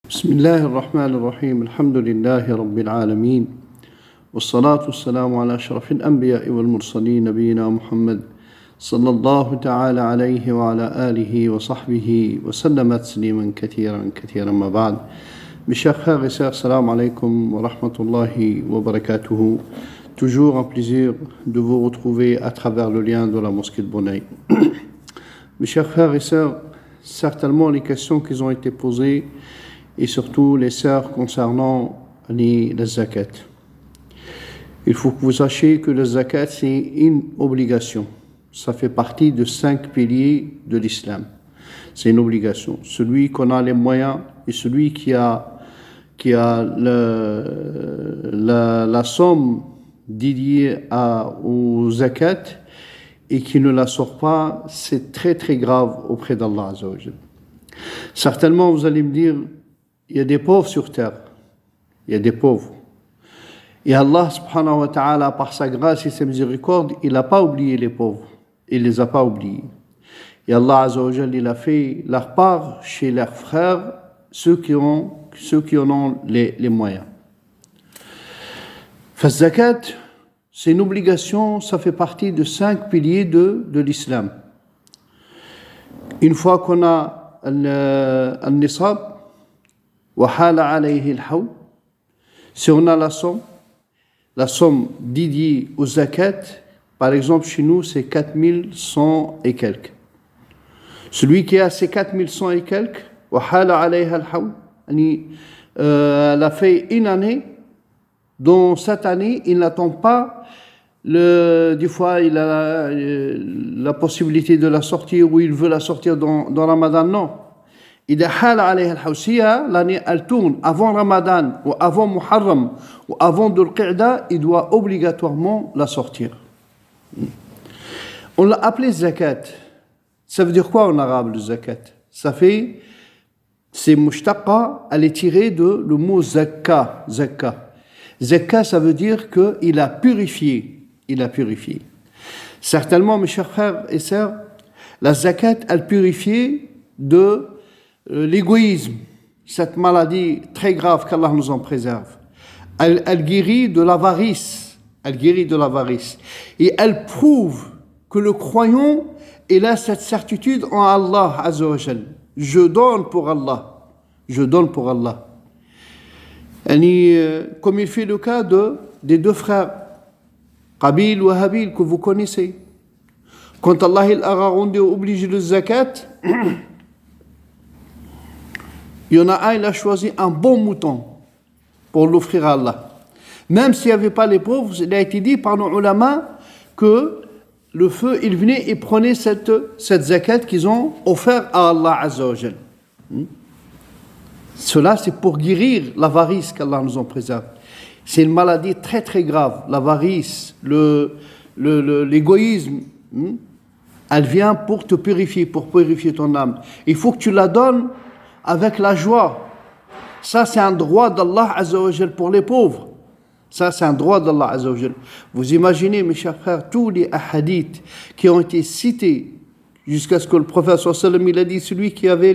بسم الله الرحمن الرحيم الحمد لله رب العالمين والصلاة والسلام على أشرف الأنبياء والمرسلين نبينا محمد صلى الله تعالى عليه وعلى آله وصحبه وسلم تسليما كثيرا ما بعد. Mes chers frères et sœurs, salam alaikum wa rahmatullahi wa barakatuhu. Toujours un plaisir de vous retrouver à travers le lien de la mosquée de Bonaï. Mes chers frères et sœurs, certainement les questions qui ont été posées et surtout les sœurs concernant la zakat. Il faut que vous sachiez que la zakat c'est une obligation. Ça fait partie de 5 piliers de l'islam. C'est une obligation. Celui qu'on a les moyens et celui qui a la somme dédiée au zakat et qui ne la sort pas, c'est très très grave auprès d'Allah Azza wa Jal. Certainement vous allez me dire, il y a des pauvres sur terre, il y a des pauvres. Et Allah subhanahu wa ta'ala, par sa grâce et sa miséricorde, il n'a pas oublié les pauvres, il ne les a pas oubliés. Et Allah Azza wa Jal, il a fait leur part chez leurs frères, ceux qui en ont les moyens. Zakat, c'est une obligation, ça fait partie de 5 piliers de l'islam. Une fois qu'on a un nisab, si on a la somme dédiée au zakat, par exemple chez nous c'est 4100 et quelques. Celui qui a ces 4100 et quelques, elle a fait une année, dans cette année il n'attend pas, des fois il a la possibilité de la sortir ou il veut la sortir dans Ramadan, non. Si l'année elle tourne avant Ramadan ou avant Muharram ou avant Dhul Qa'da, il doit obligatoirement la sortir. On l'a appelé zakat. Ça veut dire quoi en arabe le zakat? C'est mushtaqa, elle est tirée de le mot zakka. Zakka, ça veut dire qu'il a purifié. Certainement, mes chers frères et sœurs, la zakat, elle purifie de l'égoïsme, cette maladie très grave qu'Allah nous en préserve. Elle guérit de l'avarice. Et elle prouve que le croyant, il a cette certitude en Allah Azza wa Jal. Je donne pour Allah. Comme il fait le cas des deux frères, Qabil ou Habil, que vous connaissez. Quand Allah il a rendu obligé le zakat, il y en a un, il a choisi un bon mouton pour l'offrir à Allah. Même s'il n'y avait pas les pauvres, il a été dit par nos ulama que le feu, il venait et prenait cette zakat qu'ils ont offert à Allah Azza wa Jal. Cela, c'est pour guérir l'avarice qu'Allah nous en préserve. C'est une maladie très très grave. L'avarice, l'égoïsme, elle vient pour te purifier, pour purifier ton âme. Il faut que tu la donnes avec la joie. Ça, c'est un droit d'Allah Azza wa Jal pour les pauvres. Vous imaginez, mes chers frères, tous les hadiths qui ont été cités jusqu'à ce que le prophète sallallahu alayhi wa sallam, il a dit, celui qui avait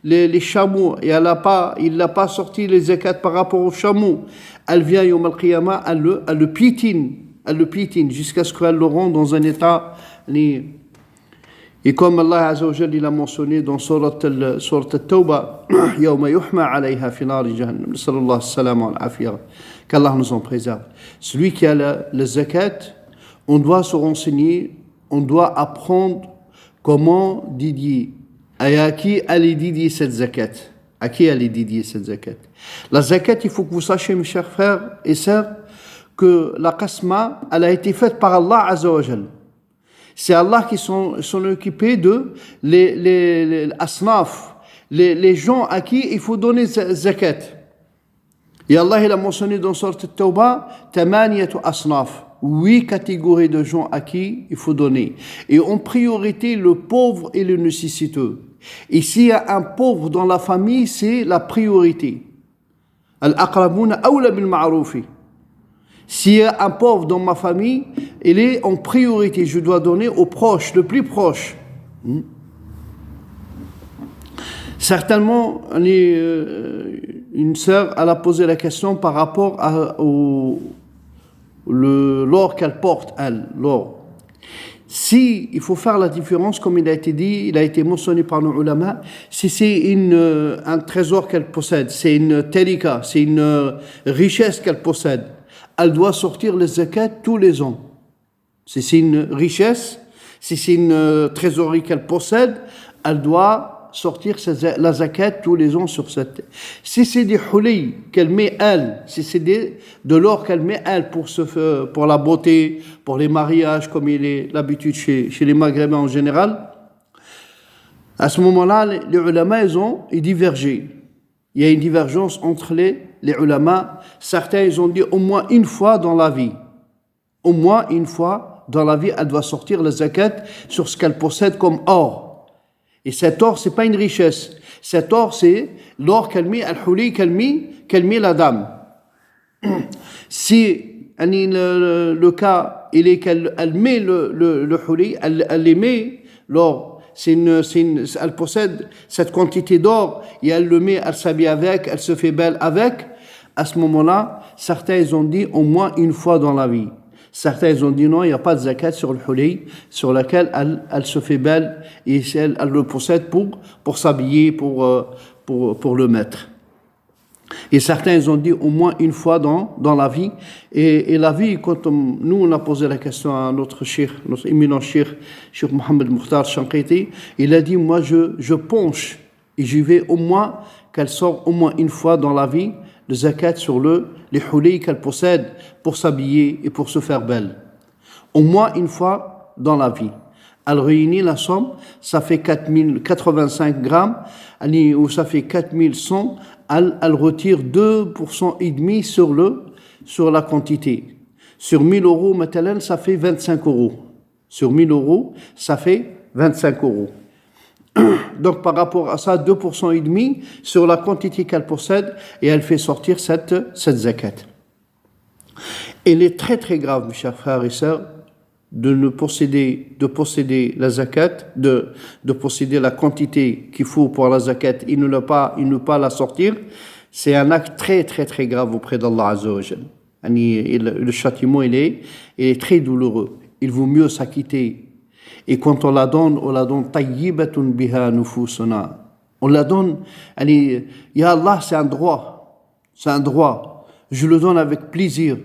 les chameaux et il n'a pas sorti les zakat par rapport aux chameaux, elle vient Yawm al-Qiyamah, elle le piétine jusqu'à ce qu'elle le rende dans un état. Et comme Allah Azza wa Jalla il a mentionné dans Surat al-Tawbah, Yawma yuhma alayha fi nari jahannam, sallallahu salam wa al-afiyah, qu'Allah nous en préserve. Celui qui a le zakat, on doit se renseigner, on doit apprendre comment dédier. Et à qui elle est dédiée cette zakat? La zakat, il faut que vous sachiez, mes chers frères et sœurs, que la qasma, elle a été faite par Allah Azza wa Jalla. C'est Allah qui s'en occupé de les asnaf, les gens à qui il faut donner zakat. Et Allah il a mentionné dans Surat al-Tawbah, tamaniyatu asnaf, 8 catégories de gens à qui il faut donner. Et en priorité, le pauvre et le nécessiteux. Et s'il y a un pauvre dans la famille, c'est la priorité. Al-aqrabuna awla bil ma'roufi. S'il y a un pauvre dans ma famille, il est en priorité. Je dois donner aux proches, le plus proche. Certainement, une sœur, elle a posé la question par rapport au l'or qu'elle porte, elle, l'or. Si il faut faire la différence, comme il a été dit, il a été mentionné par nos ulama, si c'est un trésor qu'elle possède, c'est une tarika, c'est une richesse qu'elle possède, elle doit sortir les zakat tous les ans. Si c'est une richesse, si c'est une trésorerie qu'elle possède, elle doit sortir la zakat tous les ans sur cette. Si c'est des huli qu'elle met elle, si c'est de l'or qu'elle met elle pour la beauté, pour les mariages, comme il est l'habitude chez les Maghrébins en général, à ce moment-là, les ulama, ils divergé. Il y a une divergence entre les ulama. Certains, ils ont dit au moins une fois dans la vie. Au moins une fois dans la vie, elle doit sortir la zakat sur ce qu'elle possède comme or. Et cet or, c'est pas une richesse. Cet or, c'est l'or qu'elle met, al-huli qu'elle met la dame. Si le cas, il est qu'elle met le huli, elle les met, l'or, elle possède cette quantité d'or, et elle le met, elle s'habille avec, elle se fait belle avec. À ce moment-là, certains ils ont dit au moins une fois dans la vie. Certains ils ont dit non, il n'y a pas de zakat sur le huli, sur laquelle elle se fait belle et elle le possède pour s'habiller, pour le mettre. Et certains ils ont dit au moins une fois dans la vie. Et la vie, quand nous on a posé la question à notre éminent cheikh Mohamed Mukhtar Shanqiti, il a dit moi je penche et j'y vais au moins qu'elle sort au moins une fois dans la vie de zakat sur les huli qu'elle possède pour s'habiller et pour se faire belle. Au moins une fois dans la vie. Elle réunit la somme, ça fait 4085 grammes, ou ça fait 4100, elle retire 2% et demi sur la quantité. Sur 1000 euros, maintenant, ça fait 25 euros. Sur 1000 euros, ça fait 25 euros. Donc, par rapport à ça, 2% et demi sur la quantité qu'elle possède et elle fait sortir cette zakat. Il est très très grave, mes chers frères et sœurs, de posséder la zakat, de posséder la quantité qu'il faut pour la zakat et ne pas la sortir. C'est un acte très très très grave auprès d'Allah Azza wa Jal. Le châtiment, il est très douloureux. Il vaut mieux s'acquitter. Et quand on la donne tayyibatun biha nufusuna. On la donne, ya Allah, c'est un droit. C'est un droit. Je le donne avec plaisir.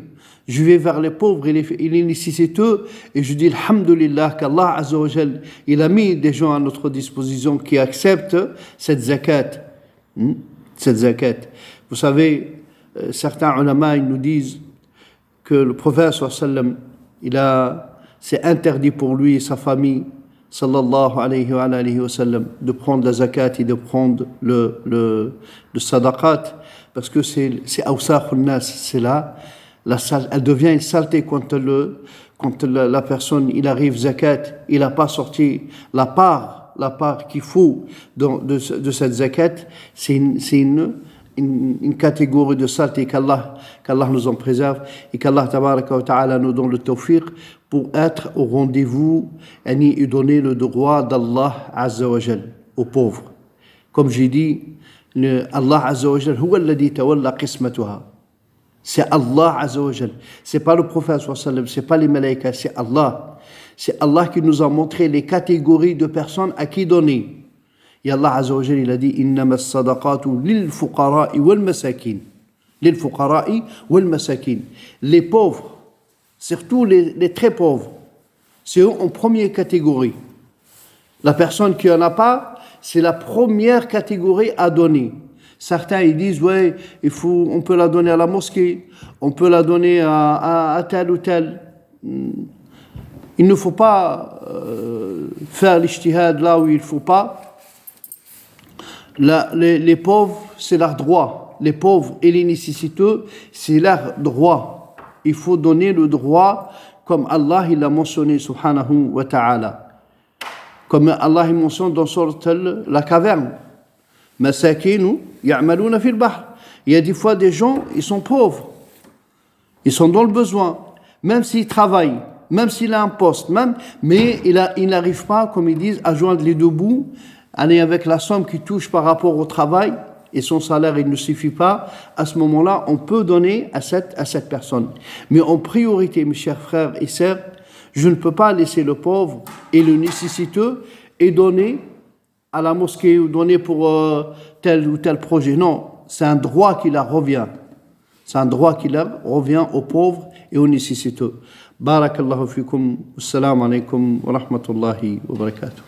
Je vais vers les pauvres et les nécessiteux et je dis alhamdulillah qu'Allah Azza wa Jal, il a mis des gens à notre disposition qui acceptent cette zakat. Cette zakat. Vous savez, certains ulama, ils nous disent que le prophète sallallahu alayhi wa sallam, c'est interdit pour lui et sa famille, sallallahu alayhi wa sallam, de prendre la zakat et de prendre le sadaqat, parce que c'est awsakhun nas, c'est là, elle devient une saleté quand la personne, il arrive zakat, il n'a pas sorti la part qu'il faut de cette zakat, c'est une catégorie de saleté qu'Allah nous en préserve et qu'Allah tabaraka wa ta'ala nous donne le tawfiq pour être au rendez-vous et donner le droit d'Allah Azza wa Jal aux pauvres. Comme j'ai dit, Allah Azza wa Jal huwa alladhi tawalla qismatuha. C'est Allah Azza wa Jal. C'est pas le prophète sallallahu alayhi wa sallam, c'est pas les malaïkas, c'est Allah. C'est Allah qui nous a montré les catégories de personnes à qui donner. Et Allah Azza wa Jal, il a dit innama as-sadaqatu lil fuqara'i wal masakin. Lil fuqara'i wal masakin. Les pauvres, surtout les très pauvres, c'est eux en première catégorie. La personne qui en a pas, c'est la première catégorie à donner. Certains ils disent ouais, on peut la donner à la mosquée, on peut la donner à tel ou tel. Il ne faut pas faire l'ijtihad là où il ne faut pas. Les pauvres, c'est leur droit. Les pauvres et les nécessiteux, c'est leur droit. Il faut donner le droit comme Allah il l'a mentionné subhanahu wa ta'ala. Comme Allah il mentionne dans sourate la caverne. Masakinu ya'maluna fil bahr. Il y a des fois des gens, ils sont pauvres. Ils sont dans le besoin. Même s'ils travaillent, même s'il a un poste, mais il n'arrive pas, comme ils disent, à joindre les deux bouts. Aller avec la somme qui touche par rapport au travail, et son salaire il ne suffit pas, à ce moment-là, on peut donner à cette personne. Mais en priorité, mes chers frères et sœurs, je ne peux pas laisser le pauvre et le nécessiteux et donner à la mosquée ou donner pour tel ou tel projet. Non, c'est un droit qui leur revient. C'est un droit qui leur revient aux pauvres et aux nécessiteux. Barakallahu fikum. Assalamu alaikum wa rahmatullahi wa barakatuh.